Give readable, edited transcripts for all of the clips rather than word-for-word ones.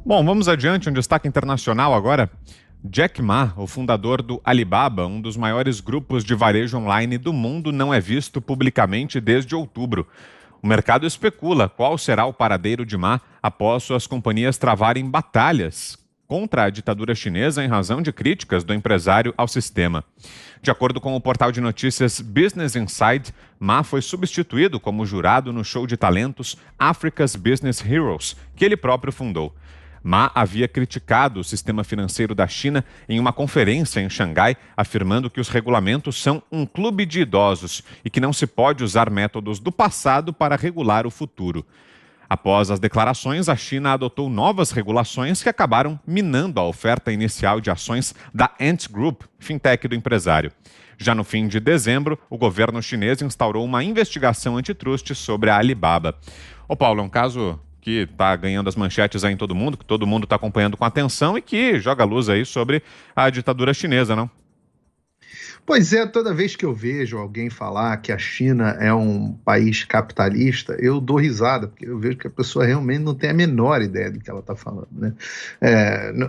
Bom, vamos adiante, um destaque internacional agora. Jack Ma, o fundador do Alibaba, um dos maiores grupos de varejo online do mundo, não é visto publicamente desde outubro. O mercado especula qual será o paradeiro de Ma após suas companhias travarem batalhas contra a ditadura chinesa em razão de críticas do empresário ao sistema. De acordo com o portal de notícias Business Insight, Ma foi substituído como jurado no show de talentos Africa's Business Heroes, que ele próprio fundou. Ma havia criticado o sistema financeiro da China em uma conferência em Xangai, afirmando que os regulamentos são um clube de idosos e que não se pode usar métodos do passado para regular o futuro. Após as declarações, a China adotou novas regulações que acabaram minando a oferta inicial de ações da Ant Group, fintech do empresário. Já no fim de dezembro, o governo chinês instaurou uma investigação antitruste sobre a Alibaba. Ô Paulo, é um caso que está ganhando as manchetes aí em todo mundo, que todo mundo está acompanhando com atenção e que joga luz aí sobre a ditadura chinesa, não? Pois é, toda vez que eu vejo alguém falar que a China é um país capitalista, eu dou risada, porque eu vejo que a pessoa realmente não tem a menor ideia do que ela está falando, né?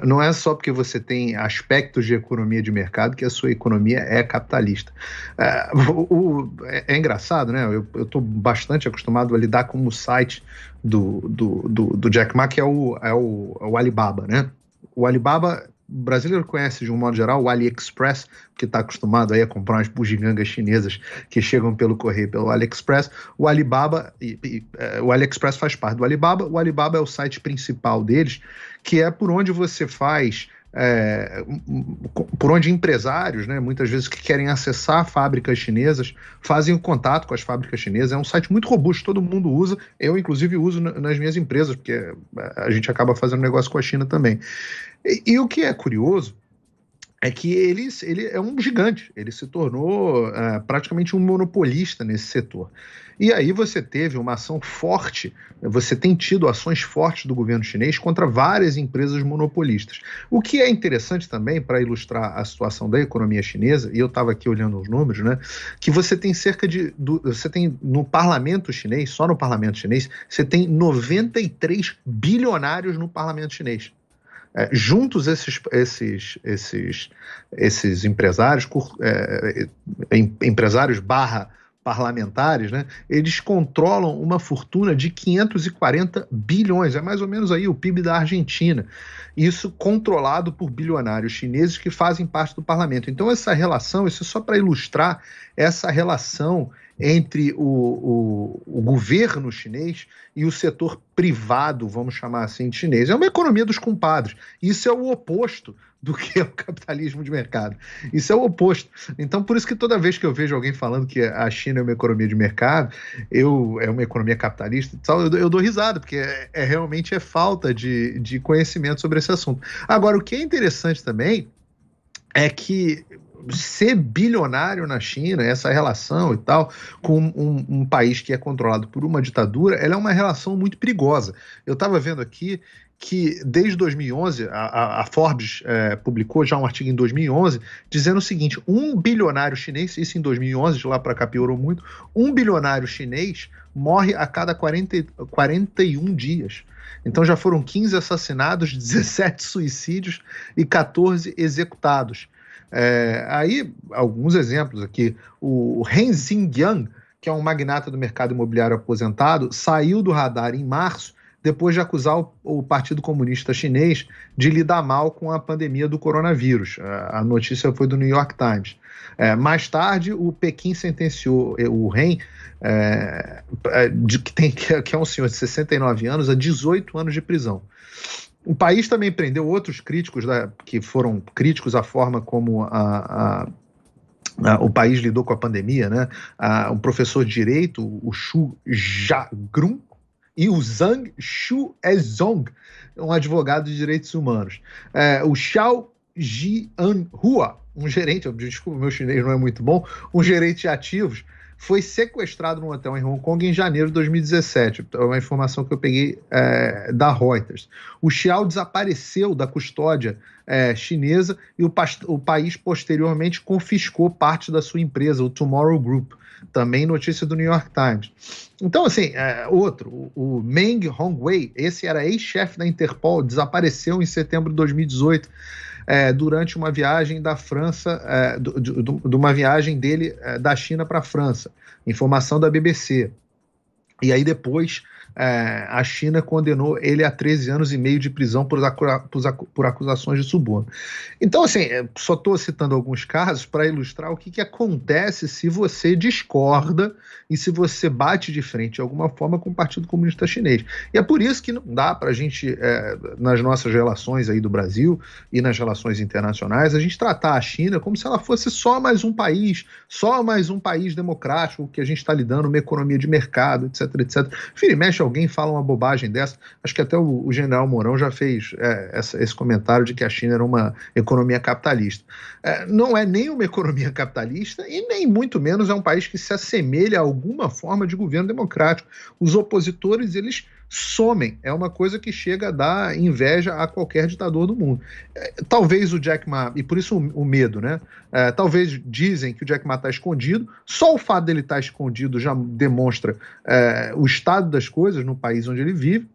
Não é só porque você tem aspectos de economia de mercado que a sua economia é capitalista. É engraçado, né? Eu estou bastante acostumado a lidar com o site do Jack Ma, que é o Alibaba, né? O Alibaba, o brasileiro conhece de um modo geral o AliExpress, que está acostumado aí a comprar umas bugigangas chinesas que chegam pelo correio, pelo AliExpress. O Alibaba, o AliExpress faz parte do Alibaba. O Alibaba é o site principal deles, que é por onde você faz por onde empresários, né, muitas vezes que querem acessar fábricas chinesas, fazem o contato com as fábricas chinesas. É um site muito robusto, todo mundo usa, eu inclusive uso nas minhas empresas, porque a gente acaba fazendo negócio com a China também. E o que é curioso é que ele é um gigante, ele se tornou praticamente um monopolista nesse setor. E aí você teve uma ação forte, você tem tido ações fortes do governo chinês contra várias empresas monopolistas. O que é interessante também, para ilustrar a situação da economia chinesa, e eu estava aqui olhando os números, né, que você tem você tem no parlamento chinês, só no parlamento chinês, você tem 93 bilionários no parlamento chinês. Juntos esses empresários, empresários barra parlamentares, né, eles controlam uma fortuna de 540 bilhões, é mais ou menos aí o PIB da Argentina, isso controlado por bilionários chineses que fazem parte do parlamento. Então essa relação, isso é só para ilustrar essa relação entre o governo chinês e o setor privado, vamos chamar assim, de chinês. É uma economia dos compadres. Isso é o oposto do que é o capitalismo de mercado. Isso é o oposto. Então, por isso que toda vez que eu vejo alguém falando que a China é uma economia de mercado, é uma economia capitalista, eu dou risada, porque realmente é falta de conhecimento sobre esse assunto. Agora, o que é interessante também é que ser bilionário na China, essa relação e tal, com um país que é controlado por uma ditadura, ela é uma relação muito perigosa. Eu estava vendo aqui que desde 2011, a Forbes publicou já um artigo em 2011, dizendo o seguinte: um bilionário chinês, isso em 2011, de lá para cá piorou muito, um bilionário chinês morre a cada 41 dias. Então já foram 15 assassinados, 17 suicídios e 14 executados. Aí, alguns exemplos aqui. O Ren Xinjiang, que é um magnata do mercado imobiliário aposentado, saiu do radar em março, depois de acusar o Partido Comunista Chinês de lidar mal com a pandemia do coronavírus. A notícia foi do New York Times. Mais tarde, o Pequim sentenciou o Ren, que é um senhor de 69 anos, a 18 anos de prisão. O país também prendeu outros críticos, que foram críticos à forma como o país lidou com a pandemia, né? Um professor de direito, o Xu Jiagrun, e o Zhang Shuezong, um advogado de direitos humanos. O Xiao Jianhua, um gerente, desculpa, meu chinês não é muito bom, um gerente de ativos, foi sequestrado num hotel em Hong Kong em janeiro de 2017. É uma informação que eu peguei da Reuters. O Xiao desapareceu da custódia chinesa e o país posteriormente confiscou parte da sua empresa, o Tomorrow Group. Também notícia do New York Times. Então, assim, o Meng Hongwei, esse era ex-chefe da Interpol, desapareceu em setembro de 2018. Durante uma viagem da França, de uma viagem dele da China para a França. Informação da BBC. E aí depois a China condenou ele a 13 anos e meio de prisão por acusações de suborno. Então, assim, só estou citando alguns casos para ilustrar o que acontece se você discorda e se você bate de frente de alguma forma com o Partido Comunista Chinês. E é por isso que não dá para a gente, nas nossas relações aí do Brasil e nas relações internacionais, a gente tratar a China como se ela fosse só mais um país democrático que a gente está lidando, uma economia de mercado, etc, etc. Vira e mexe, alguém fala uma bobagem dessa. Acho que até o general Mourão já fez esse comentário de que a China era uma economia capitalista. Não é nem uma economia capitalista e nem muito menos é um país que se assemelha a alguma forma de governo democrático. Os opositores, eles somem. É uma coisa que chega a dar inveja a qualquer ditador do mundo. Talvez o Jack Ma, e por isso o medo, né? Talvez dizem que o Jack Ma está escondido, só o fato dele estar escondido já demonstra o estado das coisas no país onde ele vive,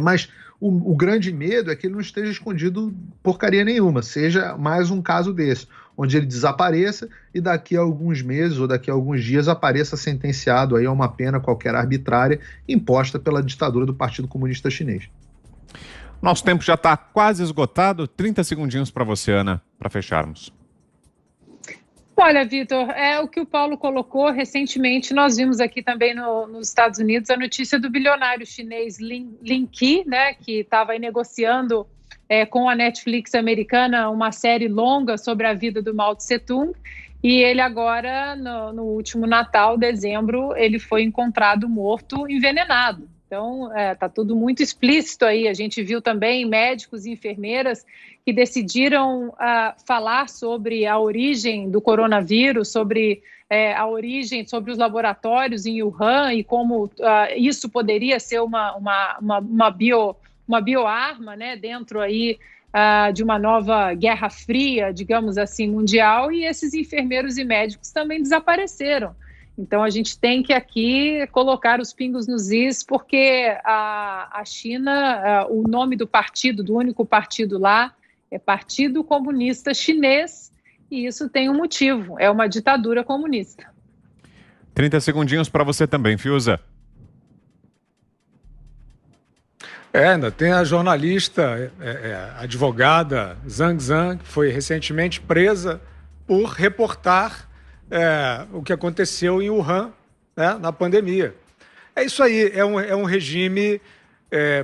mas o grande medo é que ele não esteja escondido porcaria nenhuma, seja mais um caso desse, onde ele desapareça e daqui a alguns meses ou daqui a alguns dias apareça sentenciado aí a uma pena qualquer arbitrária imposta pela ditadura do Partido Comunista Chinês. Nosso tempo já está quase esgotado. 30 segundinhos para você, Ana, para fecharmos. Olha, Vitor, o que o Paulo colocou. Recentemente nós vimos aqui também nos Estados Unidos a notícia do bilionário chinês Lin Ke, né, que estava negociando com a Netflix americana uma série longa sobre a vida do Mao Tse Tung, e ele agora, no último Natal, dezembro, ele foi encontrado morto, envenenado. Então, está tudo muito explícito aí. A gente viu também médicos e enfermeiras que decidiram falar sobre a origem do coronavírus, sobre a origem, sobre os laboratórios em Wuhan e como isso poderia ser uma bioarma, né, dentro aí de uma nova guerra fria, digamos assim, mundial, e esses enfermeiros e médicos também desapareceram. Então, a gente tem que aqui colocar os pingos nos is, porque a China, o nome do partido, do único partido lá, é Partido Comunista Chinês, e isso tem um motivo, é uma ditadura comunista. 30 segundinhos para você também, Fiuza. Ainda tem a jornalista, advogada Zhang Zhang, que foi recentemente presa por reportar o que aconteceu em Wuhan, né, na pandemia. É isso aí, é um regime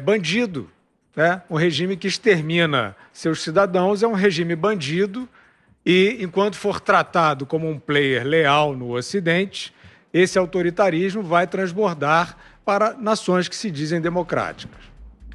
bandido, né? Um regime que extermina seus cidadãos, é um regime bandido e, enquanto for tratado como um player leal no Ocidente, esse autoritarismo vai transbordar para nações que se dizem democráticas.